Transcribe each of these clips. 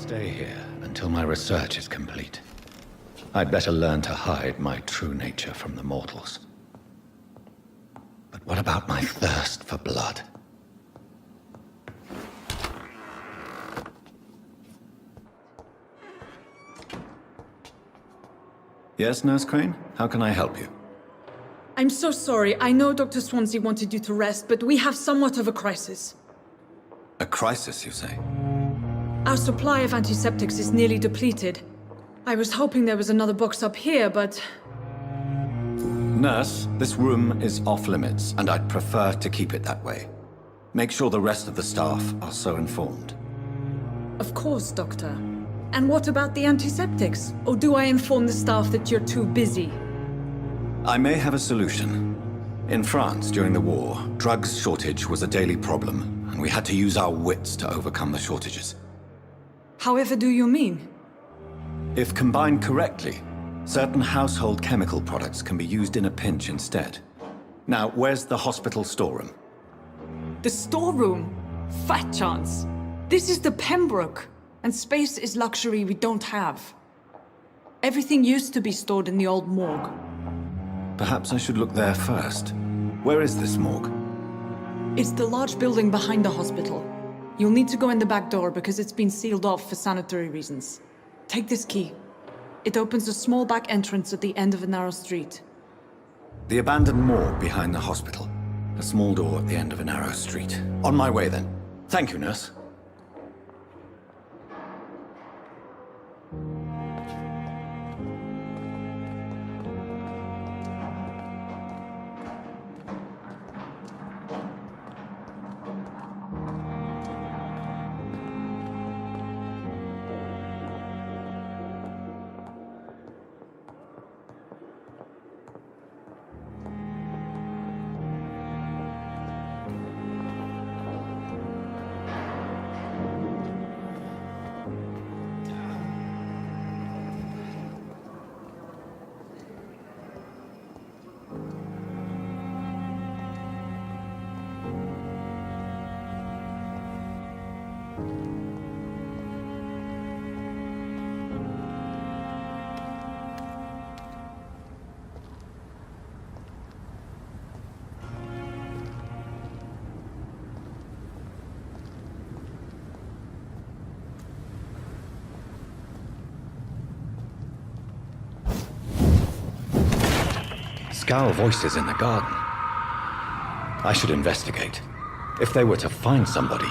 stay here until my research is complete. I'd better learn to hide my true nature from the mortals. But what about my thirst for blood? Yes, Nurse Crane? How can I help you? I'm so sorry. I know Dr. Swansea wanted you to rest, but we have somewhat of a crisis. A crisis, you say? Our supply of antiseptics is nearly depleted. I was hoping there was another box up here, but... Nurse, this room is off limits, and I'd prefer to keep it that way. Make sure the rest of the staff are so informed. Of course, Doctor. And what about the antiseptics? Or do I inform the staff that you're too busy? I may have a solution. In France, during the war, drugs shortage was a daily problem, and we had to use our wits to overcome the shortages. However do you mean? If combined correctly, certain household chemical products can be used in a pinch instead. Now, where's the hospital storeroom? The storeroom? Fat chance. This is the Pembroke, and space is luxury we don't have. Everything used to be stored in the old morgue. Perhaps I should look there first. Where is this morgue? It's the large building behind the hospital. You'll need to go in the back door because it's been sealed off for sanitary reasons. Take this key. It opens a small back entrance at the end of a narrow street. The abandoned morgue behind the hospital. A small door at the end of a narrow street. On my way then. Thank you, nurse. Scowl voices in the garden. I should investigate. If they were to find somebody...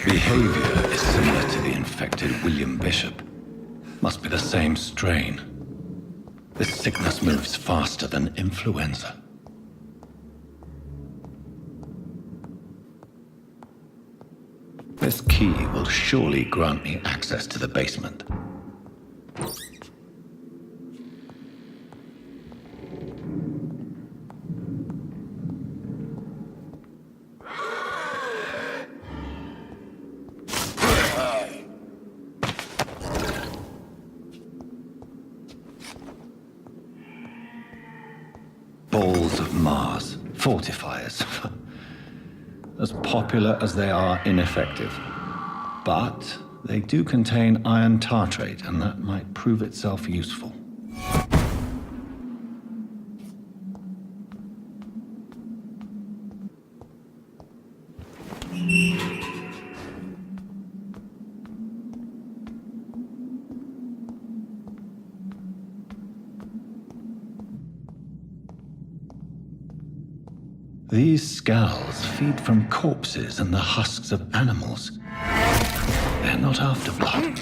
Behavior is similar to the infected William Bishop. Must be the same strain. This sickness moves faster than influenza. This key will surely grant me access to the basement. Balls of Mars, fortifiers. As popular as they are ineffective. But they do contain iron tartrate, and that might prove itself useful. These skulls feed from corpses and the husks of animals. They're not after blood.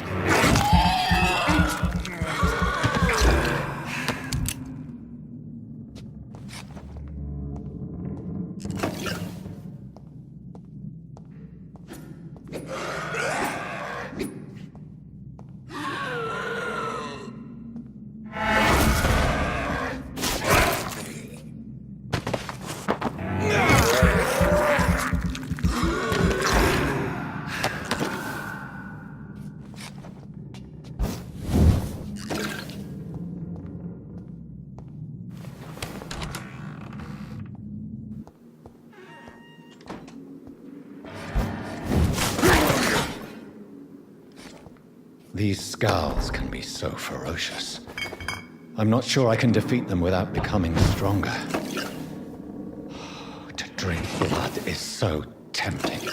These skulls can be so ferocious. I'm not sure I can defeat them without becoming stronger. To drink blood is so tempting.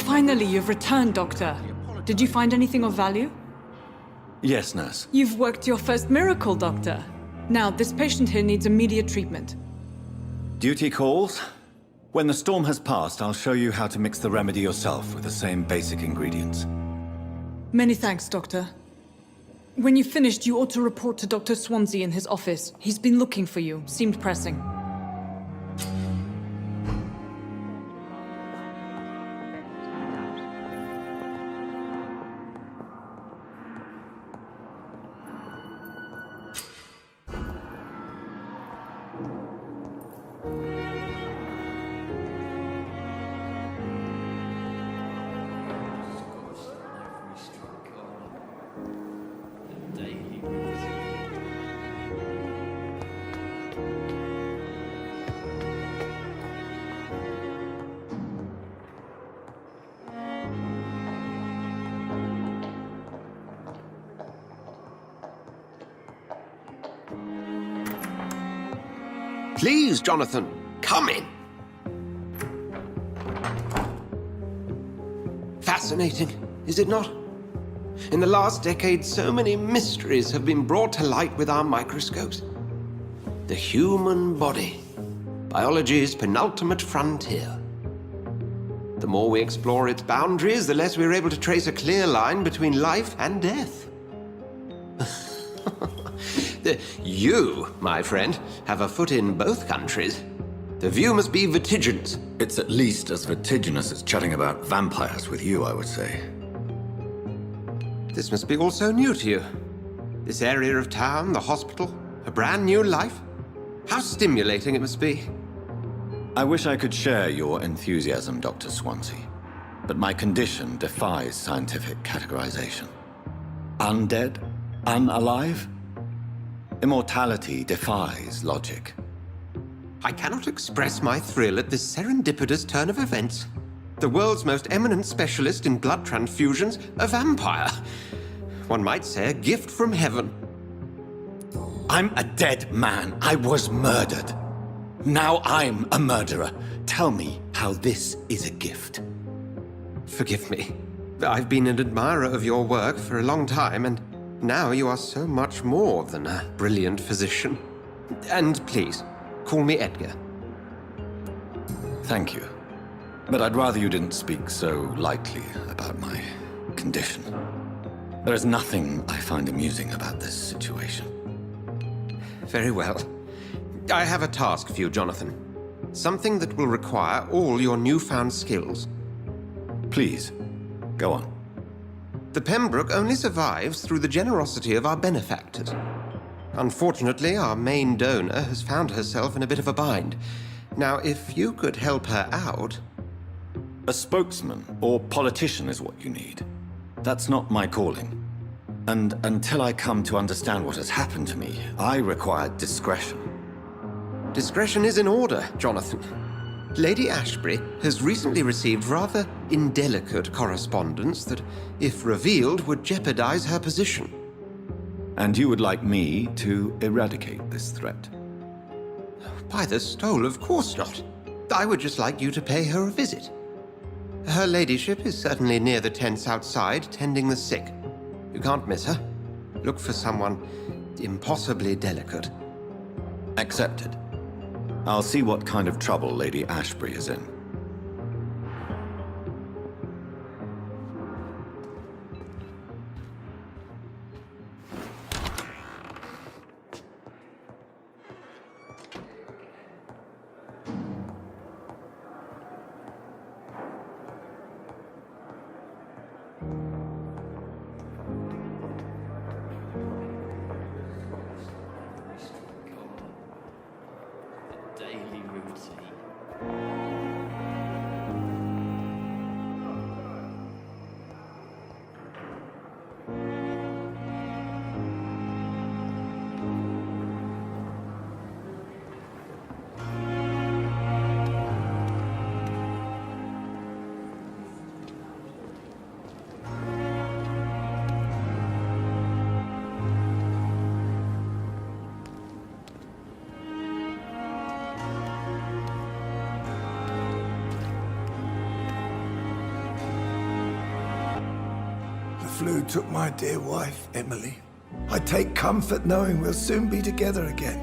Finally, you've returned, Doctor. Did you find anything of value? Yes, nurse. You've worked your first miracle, Doctor. Now, this patient here needs immediate treatment. Duty calls. When the storm has passed, I'll show you how to mix the remedy yourself with the same basic ingredients. Many thanks, Doctor. When you've finished, you ought to report to Dr. Swansea in his office. He's been looking for you. Seemed pressing. Please, Jonathan, come in. Fascinating, is it not? In the last decade, so many mysteries have been brought to light with our microscopes. The human body, biology's penultimate frontier. The more we explore its boundaries, the less we're able to trace a clear line between life and death. You, my friend, have a foot in both countries. The view must be vertiginous. It's at least as vertiginous as chatting about vampires with you, I would say. This must be all so new to you. This area of town, the hospital, a brand new life. How stimulating it must be. I wish I could share your enthusiasm, Dr. Swansea, but my condition defies scientific categorization. Undead? Unalive? Immortality defies logic. I cannot express my thrill at this serendipitous turn of events. The world's most eminent specialist in blood transfusions, a vampire. One might say a gift from heaven. I'm a dead man. I was murdered. Now I'm a murderer. Tell me how this is a gift. Forgive me. I've been an admirer of your work for a long time, and now you are so much more than a brilliant physician. And please, call me Edgar. Thank you. But I'd rather you didn't speak so lightly about my condition. There is nothing I find amusing about this situation. Very well. I have a task for you, Jonathan. Something that will require all your newfound skills. Please, go on. The Pembroke only survives through the generosity of our benefactors. Unfortunately, our main donor has found herself in a bit of a bind. Now, if you could help her out... A spokesman or politician is what you need. That's not my calling. And until I come to understand what has happened to me, I require discretion. Discretion is in order, Jonathan. Lady Ashbury has recently received rather indelicate correspondence that, if revealed, would jeopardize her position. And you would like me to eradicate this threat? By the stole, of course not. I would just like you to pay her a visit. Her ladyship is certainly near the tents outside, tending the sick. You can't miss her. Look for someone impossibly delicate. Accepted. I'll see what kind of trouble Lady Ashbury is in. Daily routine. The flu took my dear wife, Emily. I take comfort knowing we'll soon be together again.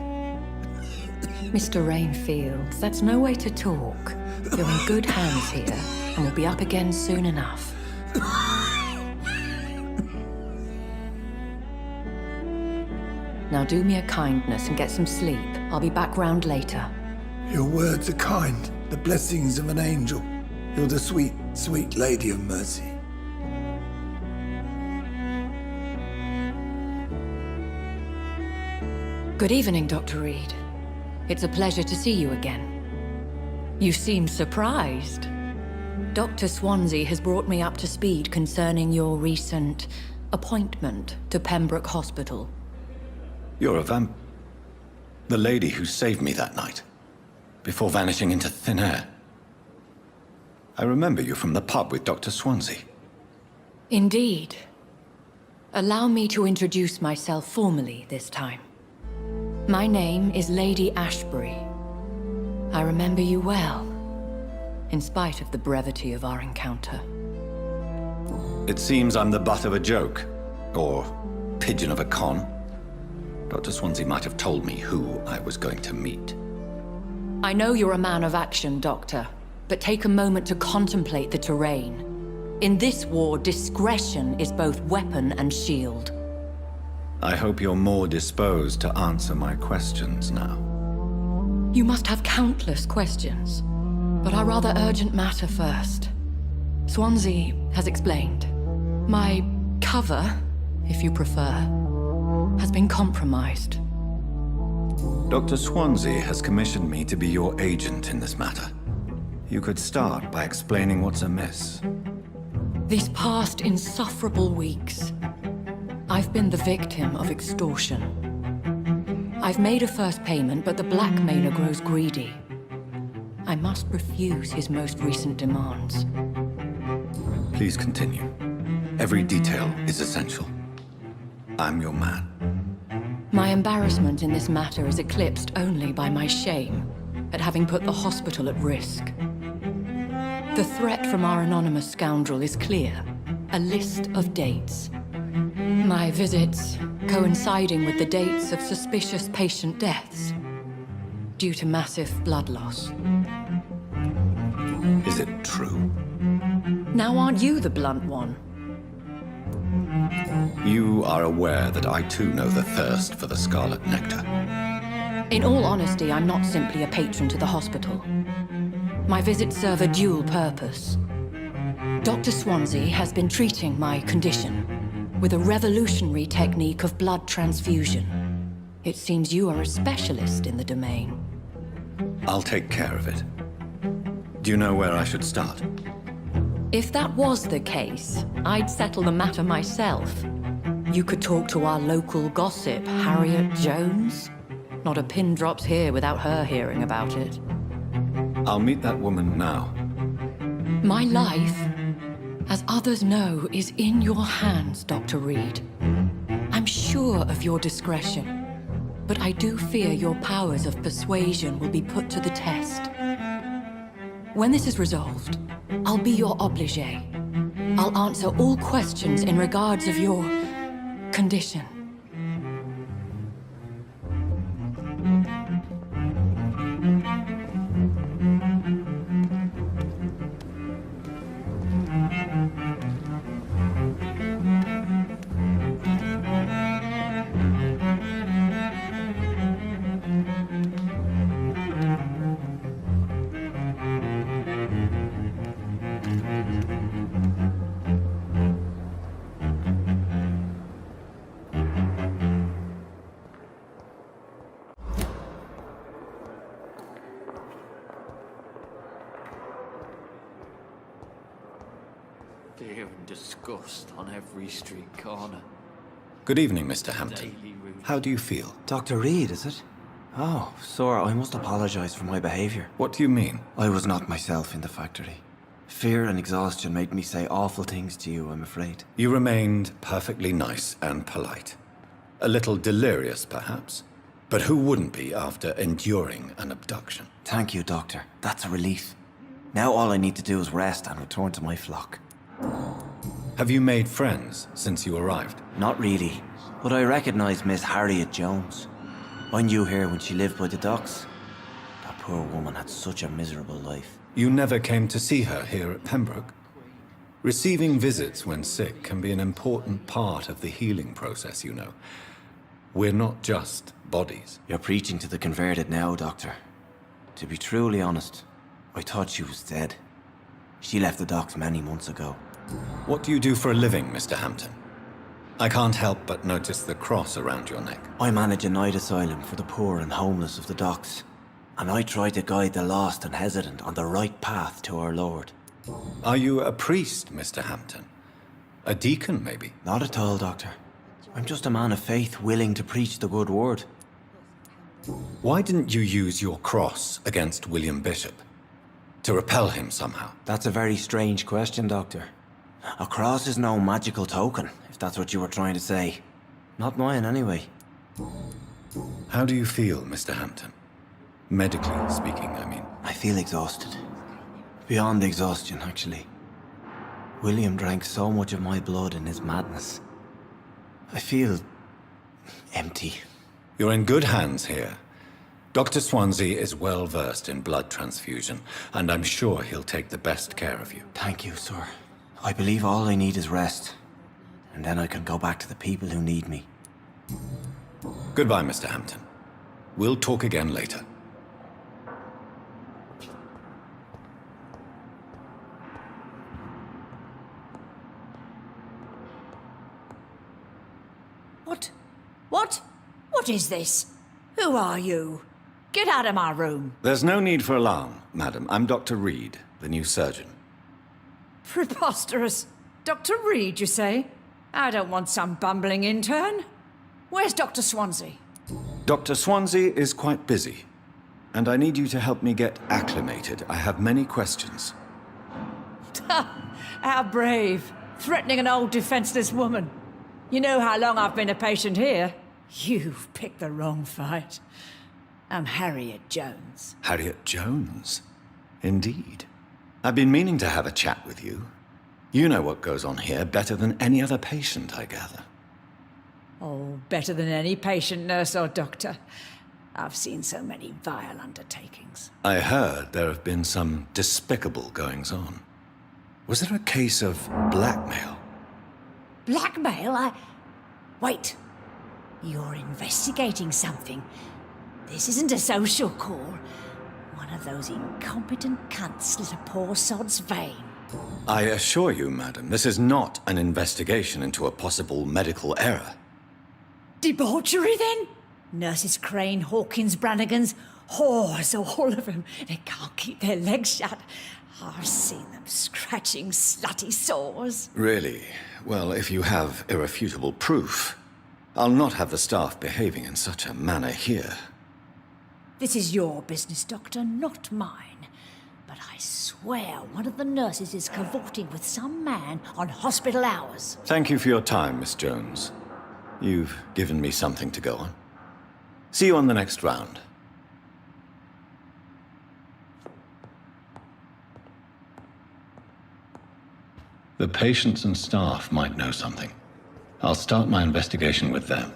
Mr. Rainfield, that's no way to talk. You're in good hands here, and we'll be up again soon enough. Now do me a kindness and get some sleep. I'll be back round later. Your words are kind, the blessings of an angel. You're the sweet, sweet Lady of Mercy. Good evening, Dr. Reed. It's a pleasure to see you again. You seem surprised. Dr. Swansea has brought me up to speed concerning your recent appointment to Pembroke Hospital. You're a the lady who saved me that night, before vanishing into thin air. I remember you from the pub with Dr. Swansea. Indeed. Allow me to introduce myself formally this time. My name is Lady Ashbury. I remember you well, in spite of the brevity of our encounter. It seems I'm the butt of a joke, or pigeon of a con. Dr. Swansea might have told me who I was going to meet. I know you're a man of action, Doctor, but take a moment to contemplate the terrain. In this war, discretion is both weapon and shield. I hope you're more disposed to answer my questions now. You must have countless questions, but our rather urgent matter first. Swansea has explained. My cover, if you prefer, has been compromised. Dr. Swansea has commissioned me to be your agent in this matter. You could start by explaining what's amiss. These past insufferable weeks, I've been the victim of extortion. I've made a first payment, but the blackmailer grows greedy. I must refuse his most recent demands. Please continue. Every detail is essential. I'm your man. My embarrassment in this matter is eclipsed only by my shame at having put the hospital at risk. The threat from our anonymous scoundrel is clear. A list of dates. My visits coinciding with the dates of suspicious patient deaths due to massive blood loss. Is it true? Now aren't you the blunt one? You are aware that I too know the thirst for the scarlet nectar. In all honesty, I'm not simply a patron to the hospital. My visits serve a dual purpose. Dr. Swansea has been treating my condition with a revolutionary technique of blood transfusion. It seems you are a specialist in the domain. I'll take care of it. Do you know where I should start? If that was the case, I'd settle the matter myself. You could talk to our local gossip, Harriet Jones. Not a pin drops here without her hearing about it. I'll meet that woman now. My life, as others know, is in your hands, Dr. Reed. I'm sure of your discretion, but I do fear your powers of persuasion will be put to the test. When this is resolved, I'll be your obligé. I'll answer all questions in regards of your condition. Fear and disgust on every street corner. Good evening, Mr. Hampton. Daily routine. How do you feel? Dr. Reed, is it? Oh, sir, I must apologize for my behavior. What do you mean? I was not myself in the factory. Fear and exhaustion made me say awful things to you, I'm afraid. You remained perfectly nice and polite. A little delirious, perhaps. But who wouldn't be after enduring an abduction? Thank you, Doctor. That's a relief. Now all I need to do is rest and return to my flock. Have you made friends since you arrived? Not really, but I recognize Miss Harriet Jones. I knew her when she lived by the docks. That poor woman had such a miserable life. You never came to see her here at Pembroke? Receiving visits when sick can be an important part of the healing process, you know. We're not just bodies. You're preaching to the converted now, Doctor. To be truly honest, I thought she was dead. She left the docks many months ago. What do you do for a living, Mr. Hampton? I can't help but notice the cross around your neck. I manage a night asylum for the poor and homeless of the docks, and I try to guide the lost and hesitant on the right path to our Lord. Are you a priest, Mr. Hampton? A deacon, maybe? Not at all, Doctor. I'm just a man of faith willing to preach the good word. Why didn't you use your cross against William Bishop? To repel him somehow? That's a very strange question, Doctor. A cross is no magical token, if that's what you were trying to say. Not mine, anyway. How do you feel, Mr. Hampton? Medically speaking, I mean. I feel exhausted. Beyond exhaustion, actually. William drank so much of my blood in his madness. I feel empty. You're in good hands here. Dr. Swansea is well versed in blood transfusion, and I'm sure he'll take the best care of you. Thank you, sir. I believe all I need is rest. And then I can go back to the people who need me. Goodbye, Mr. Hampton. We'll talk again later. What? What? What is this? Who are you? Get out of my room. There's no need for alarm, madam. I'm Dr. Reed, the new surgeon. Preposterous. Dr. Reed, you say? I don't want some bumbling intern. Where's Dr. Swansea? Dr. Swansea is quite busy, and I need you to help me get acclimated. I have many questions. How brave. Threatening an old defenseless woman. You know how long I've been a patient here? You've picked the wrong fight. I'm Harriet Jones. Harriet Jones? Indeed. I've been meaning to have a chat with you. You know what goes on here better than any other patient, I gather. Oh, better than any patient, nurse or doctor. I've seen so many vile undertakings. I heard there have been some despicable goings-on. Was there a case of blackmail? Blackmail? Wait. You're investigating something. This isn't a social call. One of those incompetent cunts slit a poor sod's vein. I assure you, madam, this is not an investigation into a possible medical error. Debauchery, then? Nurses Crane, Hawkins, Brannigans, whores, all of them. They can't keep their legs shut. I've seen them scratching slutty sores. Really? Well, if you have irrefutable proof, I'll not have the staff behaving in such a manner here. This is your business, Doctor, not mine. But I swear one of the nurses is cavorting with some man on hospital hours. Thank you for your time, Miss Jones. You've given me something to go on. See you on the next round. The patients and staff might know something. I'll start my investigation with them.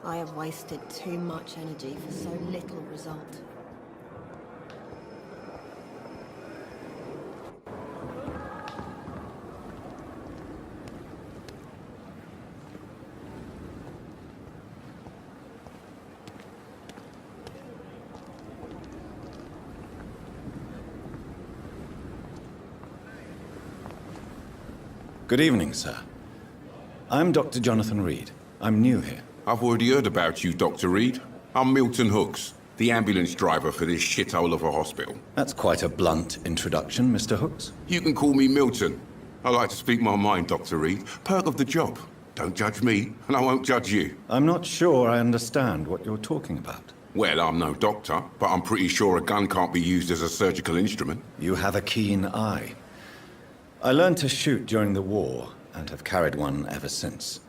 I have wasted too much energy for so little result. Good evening, sir. I'm Dr. Jonathan Reed. I'm new here. I've already heard about you, Dr. Reed. I'm Milton Hooks, the ambulance driver for this shithole of a hospital. That's quite a blunt introduction, Mr. Hooks. You can call me Milton. I like to speak my mind, Dr. Reed. Perk of the job. Don't judge me, and I won't judge you. I'm not sure I understand what you're talking about. Well, I'm no doctor, but I'm pretty sure a gun can't be used as a surgical instrument. You have a keen eye. I learned to shoot during the war, and have carried one ever since.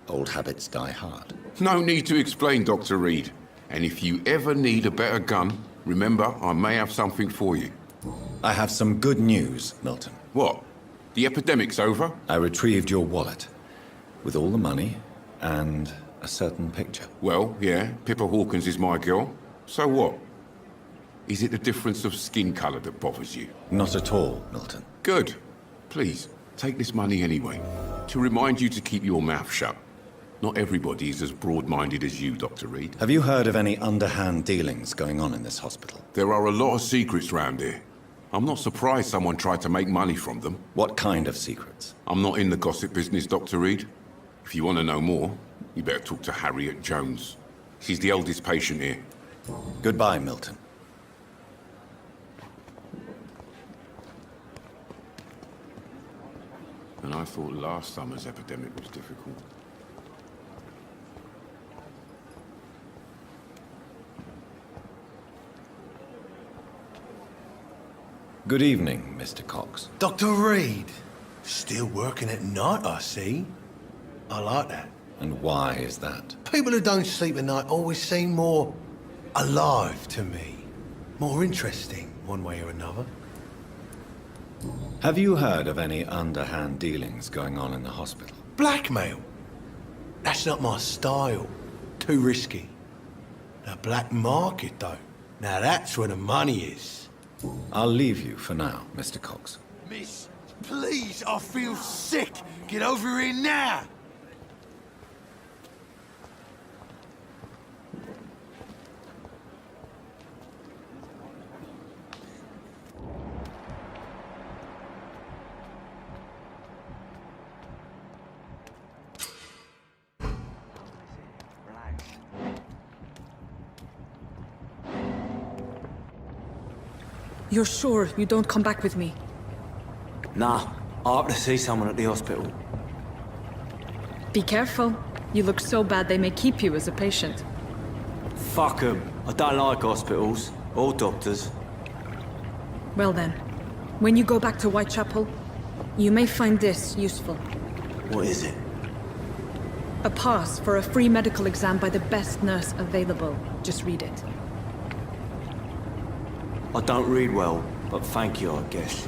Old habits die hard. No need to explain, Dr. Reed. And if you ever need a better gun, remember, I may have something for you. I have some good news, Milton. What? The epidemic's over? I retrieved your wallet, with all the money, and a certain picture. Well, yeah, Pippa Hawkins is my girl. So what? Is it the difference of skin colour that bothers you? Not at all, Milton. Good. Please, take this money anyway. To remind you to keep your mouth shut. Not everybody is as broad-minded as you, Dr. Reed. Have you heard of any underhand dealings going on in this hospital? There are a lot of secrets round here. I'm not surprised someone tried to make money from them. What kind of secrets? I'm not in the gossip business, Dr. Reed. If you want to know more, you better talk to Harriet Jones. She's the oldest patient here. Goodbye, Milton. And I thought last summer's epidemic was difficult. Good evening, Mr. Cox. Dr. Reed. Still working at night, I see. I like that. And why is that? People who don't sleep at night always seem more alive to me. More interesting, one way or another. Have you heard of any underhand dealings going on in the hospital? Blackmail? That's not my style. Too risky. The black market, though. Now that's where the money is. I'll leave you for now, Mr. Cox. Miss, please, I feel sick. Get over here now. You're sure you don't come back with me? Nah, I have to see someone at the hospital. Be careful. You look so bad they may keep you as a patient. Fuck 'em. I don't like hospitals. Or doctors. Well then, when you go back to Whitechapel, you may find this useful. What is it? A pass for a free medical exam by the best nurse available. Just read it. I don't read well, but thank you, I guess.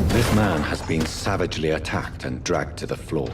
This man has been savagely attacked and dragged to the floor.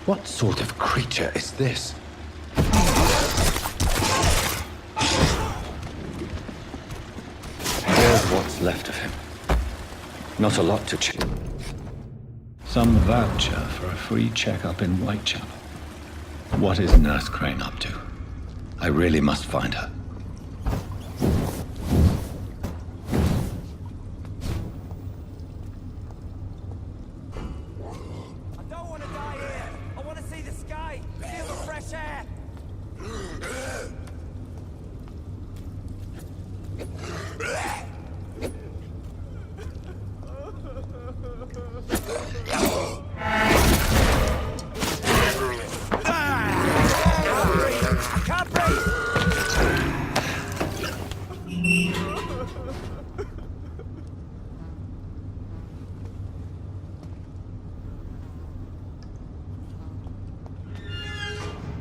What sort of creature is this? There's what's left of him. Not a lot to check. Some voucher for a free checkup in Whitechapel. What is Nurse Crane up to? I really must find her.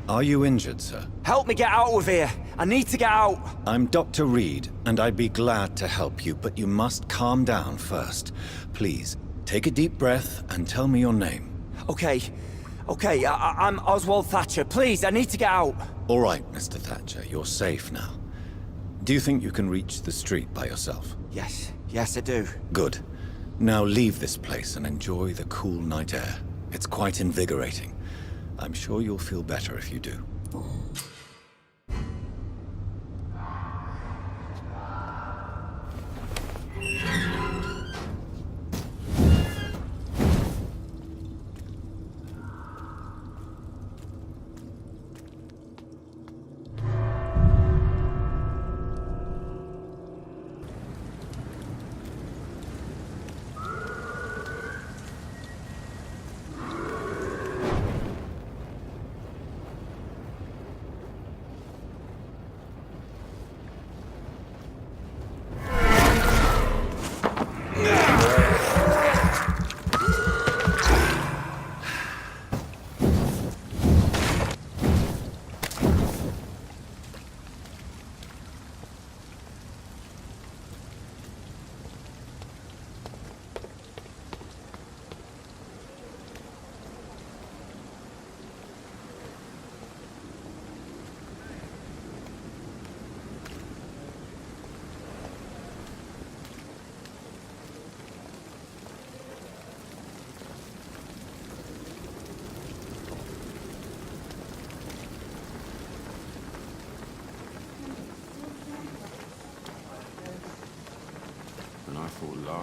Are you injured, sir? Help me get out of here! I need to get out! I'm Dr. Reed, and I'd be glad to help you, but you must calm down first. Please, take a deep breath and tell me your name. Okay, I'm Oswald Thatcher. Please, I need to get out! All right, Mr. Thatcher, you're safe now. Do you think you can reach the street by yourself? Yes, I do. Good. Now leave this place and enjoy the cool night air. It's quite invigorating. I'm sure you'll feel better if you do.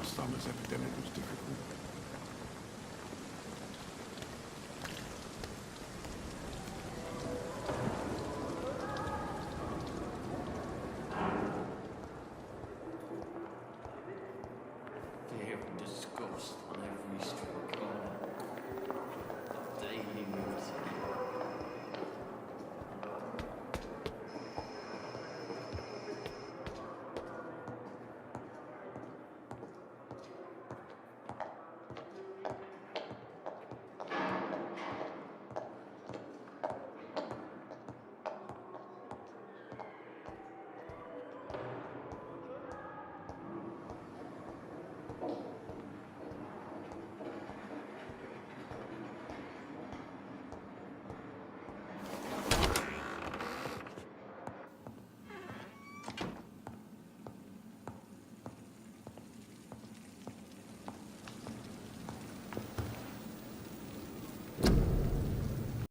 last summer's epidemic was difficult. Fear and disgust on every street.